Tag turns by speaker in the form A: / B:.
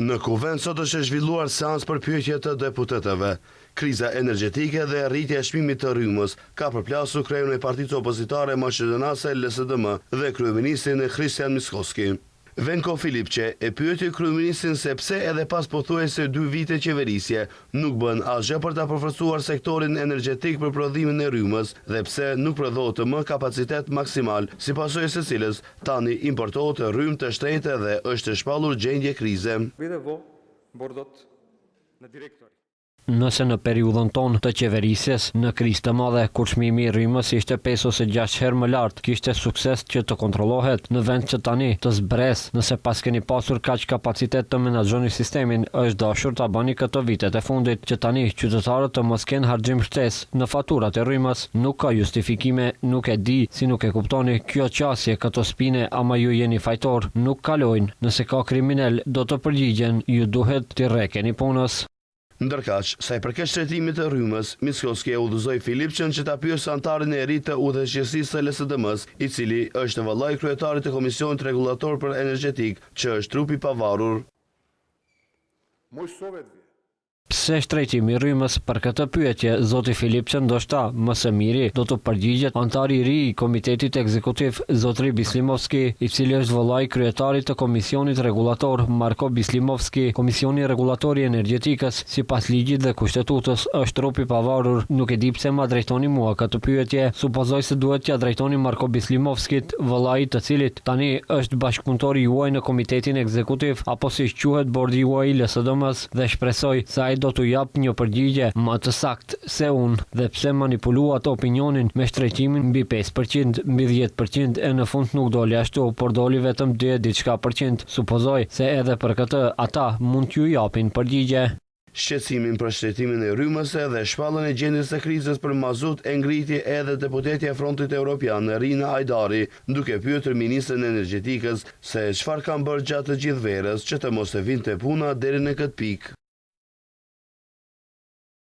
A: Në kuvend sot është zhvilluar seancë për pyetje të deputetëve. Kriza energjetike dhe rritja e çmimit të rrymës ka përplasur kreun e partisë opozitare maqedonase LSDM dhe kryeministrin Christian Mickoski. Venko Filipçe e pyeti kryeministrin se pse edhe pas pothuajse 2 vite qeverisje nuk bën asgjë për ta përforcuar sektorin energjetik për prodhimin e rrymës dhe pse nuk prodhohet më kapacitet maksimal, si pasojë së cilës tani importohet rrymë të shtrenjtë dhe është shpallur gjendje krize.
B: Nëse në periudhën tonë të qeverisjes, në krizë të madhe, kur çmimi i rrymës ishte 5 ose 6 herë më lart, kishte sukses që të kontrollohet, në vend që tani të zbres, nëse pas keni pasur kaq kapacitet të menaxhoni sistemin, është dashur ta bëni këto vitet e fundit, që tani qytetarët të mos kenë harxhim shtesë në faturat e rrymës. Nuk ka justifikime, nuk e di si nuk e kuptoni kjo qasje, këto spine, ama ju jeni fajtor, nuk kalojnë, nëse ka kriminal do të përgjigjen, ju duhet t'i rrekeni punës.
A: Ndërkaq, sa i përket shtretimit të rrymës, Mickoski e udhëzoi Filipçen që ta pyesë antarin e ri të udhëheqësisë së LSDM-s, i cili është vëllai kryetarit të Komisionit Rregullator për Energjetik, që është trup i pavarur.
B: Pse shtretimi i rrymës? Për këtë pyetje, zoti Filipçe ndoshta më së miri do të përgjigjet antari i ri i Komitetit Ekzekutiv, zotri Bislimovski, i cili është vëllai kryetarit të Komisionit Rregullator, Marko Bislimovski. Komisioni Rregullator i Energjetikës, sipas ligjit dhe kushtetutës, është trup i pavarur. Nuk e di pse ma drejtoni mua këtë pyetje. Supozoj se duhet t'ia drejtoni Marko Bislimovskit, vëllait të cilit tani është bashkëpunëtori juaj në Komitetin Ekzekutiv, apo si quhet bordi juaj i LSDM-s, dhe shpresoj se ai do t'u jap një përgjigje më të saktë se unë, dhe pse manipuluat opinionin me shtretimin mbi 5%, mbi 10% e në fund nuk doli ashtu, por doli vetëm 2%. Supozoj se edhe për këtë ata mund t'ju japin përgjigje.
A: Shqetësimin për shtretimin e rrymës dhe shpallën e gjendjes së krizës për mazut e ngriti edhe deputeti e Frontit Evropian Rina Ajdari, duke pyetur ministrin e Energjetikës se çfarë kanë bërë gjatë të gjithë verës që të mos e vinte puna deri në këtë pikë.